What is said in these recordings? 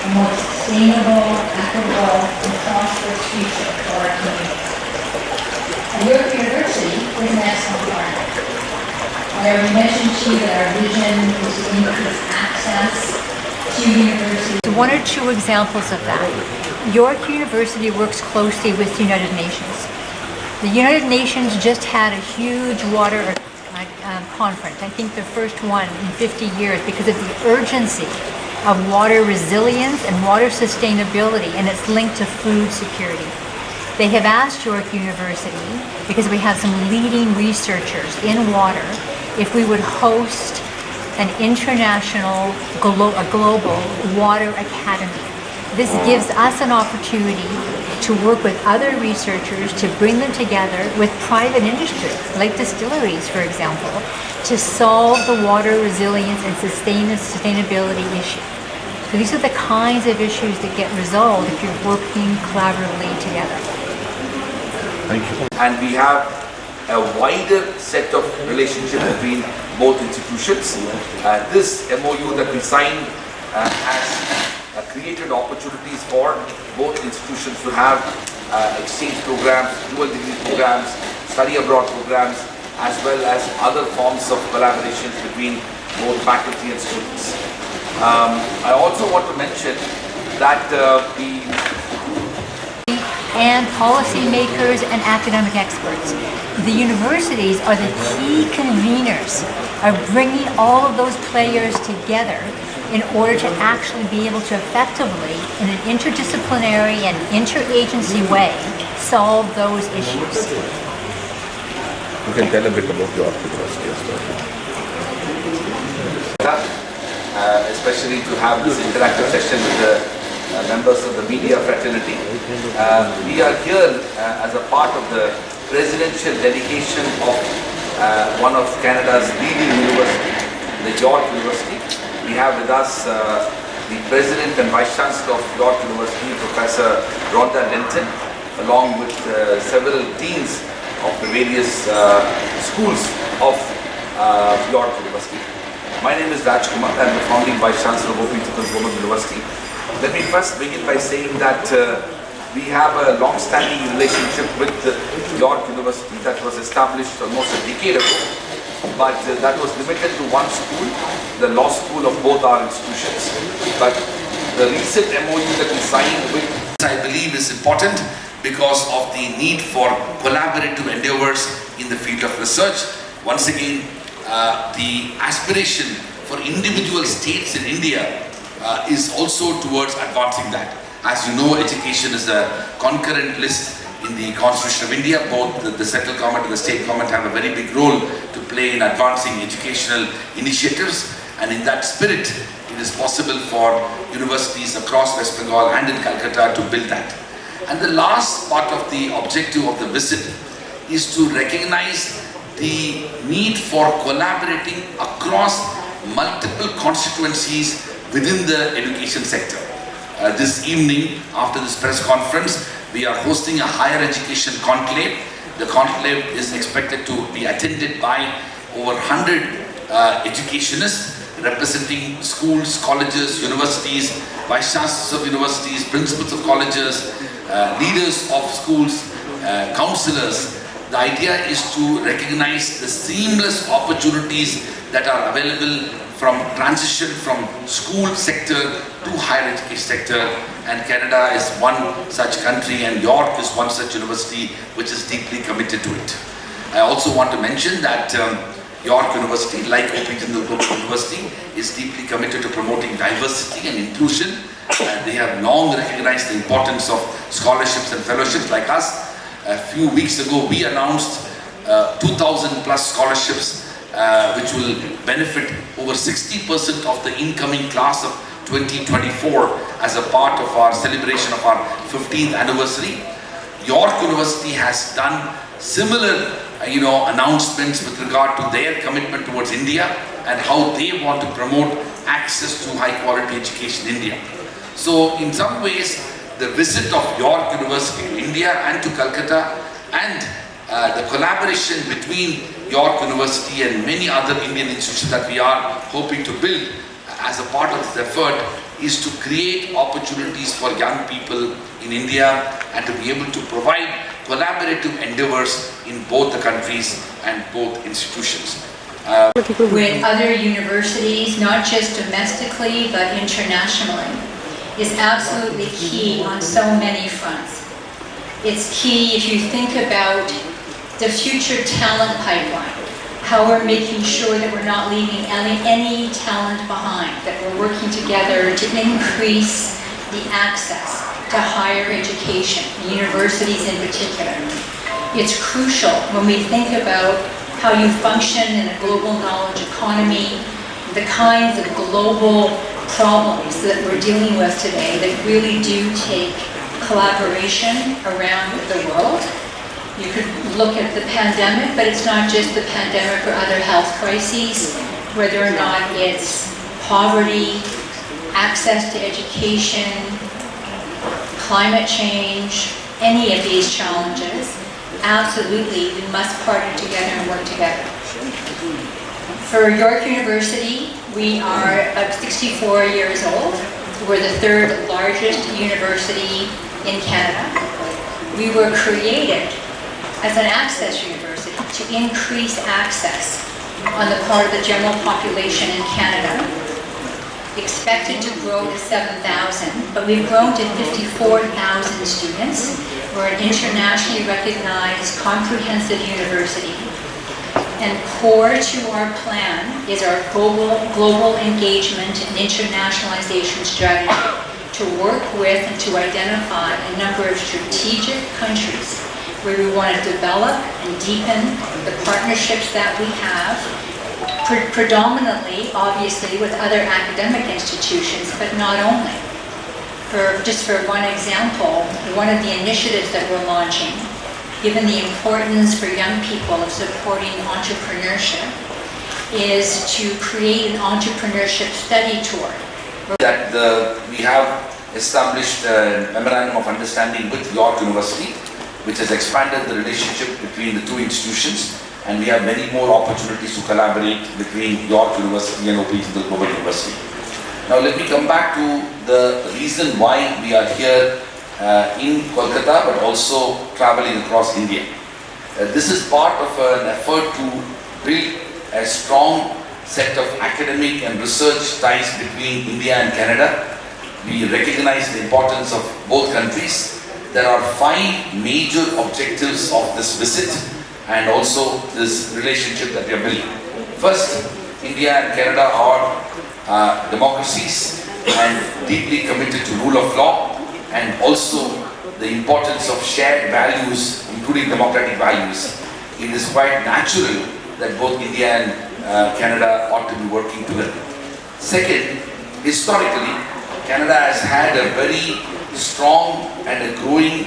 a more sustainable, equitable, and prosperous future for our communities. And York University is an excellent partner. I already mentioned to you that our vision is to increase access to university. One or two examples of that. York University works closely with the United Nations. The United Nations just had a huge water conference, I think the first one in 50 years, because of the urgency of water resilience and water sustainability, and it's linked to food security. They have asked York University, because we have some leading researchers in water, if we would host an international, global water academy. This gives us an opportunity to work with other researchers to bring them together with private industry, like distilleries, for example, to solve the water resilience and sustainability issue. So these are the kinds of issues that get resolved if you're working collaboratively together. Thank you. And we have a wider set of relationship between both institutions. This MOU that we signed has created opportunities for both institutions to have exchange programs, dual degree programs, study abroad programs, as well as other forms of collaboration between both faculty and students. I also want to mention that and policymakers and academic experts. The universities are the key conveners of bringing all of those players together in order to actually be able to effectively, in an interdisciplinary and interagency way, solve those issues. You can tell a bit about your university as well. Especially to have this interactive session with the members of the media fraternity. We are here as a part of the presidential delegation of one of Canada's leading universities, the York University. We have with us the President and Vice Chancellor of York University, Professor Rhonda Denton, along with several deans of the various schools of York University. My name is Raj Kumar. I am the founding Vice Chancellor of Jindal Global University. Let me first begin by saying that we have a long-standing relationship with York University that was established almost a decade ago. But that was limited to one school, the law school of both our institutions. But the recent MOU that we signed with, I believe, is important because of the need for collaborative endeavors in the field of research. Once again, the aspiration for individual states in India is also towards advancing that. As you know, education is a concurrent list in the Constitution of India. Both the central government and the state government have a very big role to play in advancing educational initiatives, and in that spirit it is possible for universities across West Bengal and in Calcutta to build that. And the last part of the objective of the visit is to recognize the need for collaborating across multiple constituencies within the education sector. This evening, after this press conference, we are hosting a higher education conclave. The conclave is expected to be attended by over 100 educationists representing schools, colleges, universities, vice chancellors of universities, principals of colleges, leaders of schools, counselors. The idea is to recognize the seamless opportunities that are available from transition from school sector to higher education sector, and Canada is one such country and York is one such university which is deeply committed to it. I also want to mention that York University, like Jindal Global University, is deeply committed to promoting diversity and inclusion. They have long recognized the importance of scholarships and fellowships like us. A few weeks ago we announced 2,000 plus scholarships which will benefit over 60% of the incoming class of 2024 as a part of our celebration of our 15th anniversary. York University has done similar announcements with regard to their commitment towards India and how they want to promote access to high quality education in India. So in some ways, the visit of York University to India and to Calcutta, and the collaboration between York University and many other Indian institutions that we are hoping to build as a part of this effort is to create opportunities for young people in India and to be able to provide collaborative endeavors in both the countries and both institutions. With other universities, not just domestically but internationally, is absolutely key on so many fronts. It's key if you think about the future talent pipeline, how we're making sure that we're not leaving any talent behind, that we're working together to increase the access to higher education, universities in particular. It's crucial when we think about how you function in a global knowledge economy, the kinds of global problems that we're dealing with today that really do take collaboration around the world. You could look at the pandemic, but it's not just the pandemic or other health crises, whether or not it's poverty, access to education, climate change, any of these challenges. Absolutely, we must partner together and work together. For York University, we are about 64 years old. We're the third largest university in Canada. We were created as an access university to increase access on the part of the general population in Canada. Expected to grow to 7,000, but we've grown to 54,000 students. We're an internationally recognized comprehensive university. And core to our plan is our global engagement and internationalization strategy to work with and to identify a number of strategic countries where we want to develop and deepen the partnerships that we have, predominantly, obviously, with other academic institutions, but not only. Just for one example, one of the initiatives that we're launching, given the importance for young people of supporting entrepreneurship, is to create an entrepreneurship study tour. That we have established a memorandum of understanding with York University, which has expanded the relationship between the two institutions, and we have many more opportunities to collaborate between York University and Jindal Global University. Now let me come back to the reason why we are here in Kolkata, but also traveling across India. This is part of an effort to build a strong set of academic and research ties between India and Canada. We recognize the importance of both countries. There are 5 major objectives of this visit and also this relationship that we are building. First, India and Canada are democracies and deeply committed to rule of law, and also the importance of shared values, including democratic values. It is quite natural that both India and Canada ought to be working together. Second, historically, Canada has had a very strong and a growing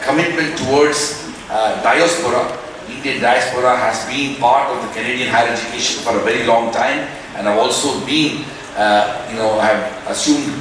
commitment towards diaspora. Indian diaspora has been part of the Canadian higher education for a very long time, and have also been, have assumed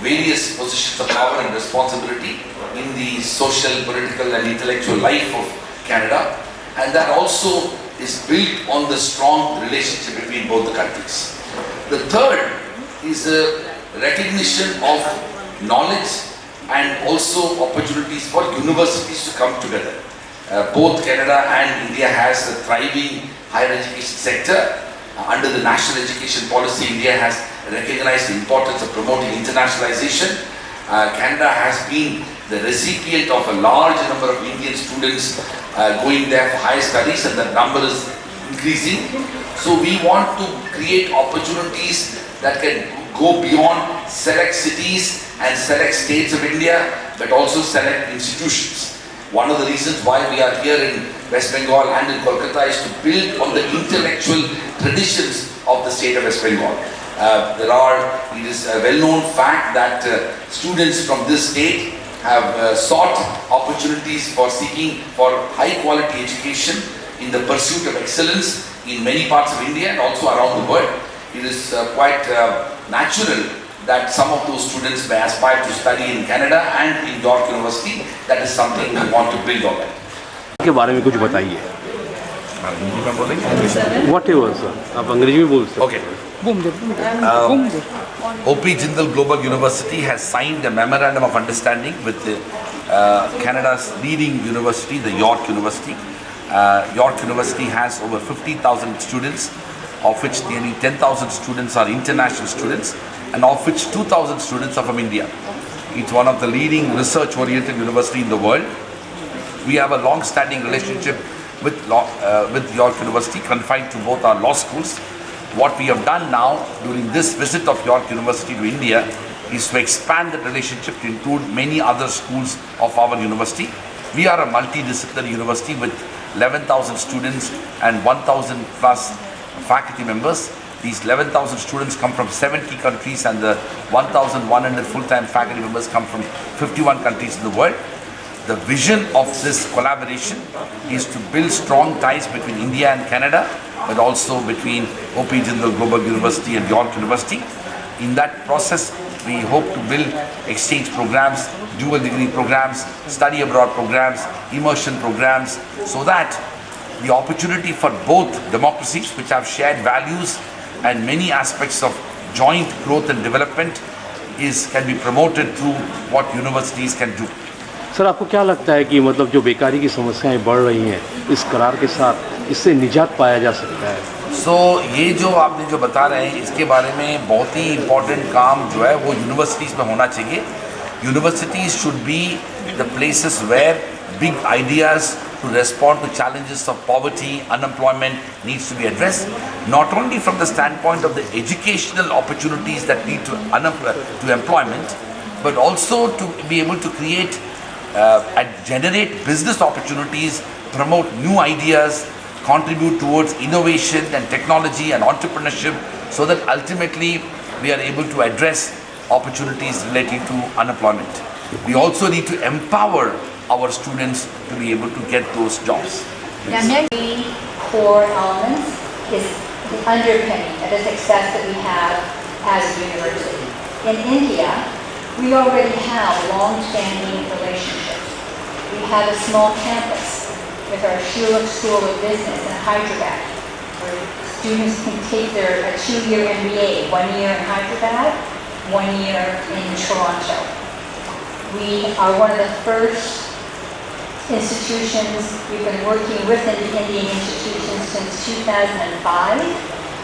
various positions of power and responsibility in the social, political and intellectual life of Canada, and that also is built on the strong relationship between both the countries. The third is a recognition of knowledge and also opportunities for universities to come together. Both Canada and India has a thriving higher education sector. Under the national education policy, India has recognized the importance of promoting internationalization. Canada has been the recipient of a large number of Indian students going there for higher studies, and that number is increasing. So we want to create opportunities that can go beyond select cities and select states of India, but also select institutions. One of the reasons why we are here in West Bengal and in Kolkata is to build on the intellectual traditions of the state of West Bengal. It is a well-known fact that students from this state have sought opportunities for seeking for high-quality education in the pursuit of excellence in many parts of India and also around the world. It is quite natural that some of those students may aspire to study in Canada and in York University. That is something we want to build on. के बारे में कुछ बताइए. हिंदी में बोलेंगे? Whatever, sir. आप अंग्रेजी में बोल सकते हैं. Okay. OP Jindal Global University has signed a memorandum of understanding with Canada's leading university, the York University. York University has over 50,000 students, of which nearly 10,000 students are international students, and of which 2,000 students are from India. It's one of the leading research-oriented university in the world. We have a long-standing relationship with York University, confined to both our law schools. What we have done now during this visit of York University to India is to expand the relationship to include many other schools of our university. We are a multidisciplinary university with 11,000 students and 1,000 plus faculty members. These 11,000 students come from 70 countries and the 1,100 full-time faculty members come from 51 countries in the world. The vision of this collaboration is to build strong ties between India and Canada, but also between OP Jindal Global University and York University. In that process, we hope to build exchange programs, dual degree programs, study abroad programs, immersion programs, so that the opportunity for both democracies, which have shared values and many aspects of joint growth and development, can be promoted through what universities can do. Sir, आपको क्या लगता है कि मतलब जो बेकारी की समस्याएं बढ़ रही हैं, इस करार के साथ इससे निजात पाया जा सकता है? ये जो आपने जो बता रहे हैं, इसके बारे में बहुत ही इम्पोर्टेंट काम जो है वो यूनिवर्सिटीज़ में होना चाहिए. Universities should be the places where big ideas to respond to challenges of poverty, unemployment needs to be addressed, not only from the standpoint of the educational opportunities that lead to employment, but also to be able to create and generate business opportunities, promote new ideas, contribute towards innovation and technology and entrepreneurship, so that ultimately we are able to address opportunities relating to unemployment. We also need to empower our students to be able to get those jobs. The core elements is the underpinning of the success that we have as a university. In India, we already have long-standing relationships. We have a small campus with our Shuluk School of Business in Hyderabad, where students can take a 2-year MBA, 1 year in Hyderabad, 1 year in Toronto. We are one of the first institutions. We've been working with Indian institutions since 2005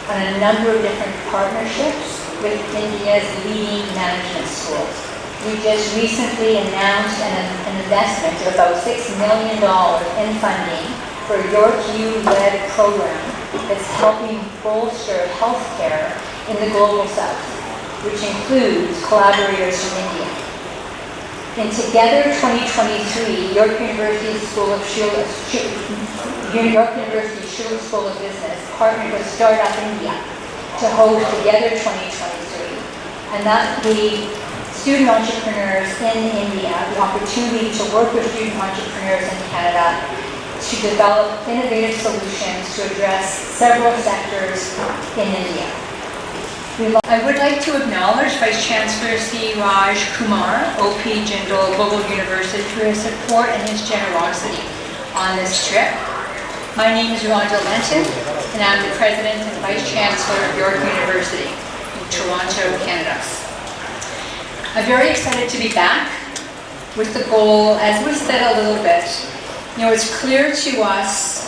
on a number of different partnerships with India's leading management schools. We just recently announced an investment of about $6 million in funding for York U-led program that's helping bolster healthcare in the global south, which includes collaborators from India. In Together 2023, York University Shuluk School of Business partnered with Startup India to host Together 2023, and that gave student entrepreneurs in India the opportunity to work with student entrepreneurs in Canada to develop innovative solutions to address several sectors in India. I would like to acknowledge Vice Chancellor C. Raj Kumar, OP Jindal Global University, for his support and his generosity on this trip. My name is Rhonda Lenton, and I'm the President and Vice Chancellor of York University in Toronto, Canada. I'm very excited to be back with the goal, as was said a little bit, it's clear to us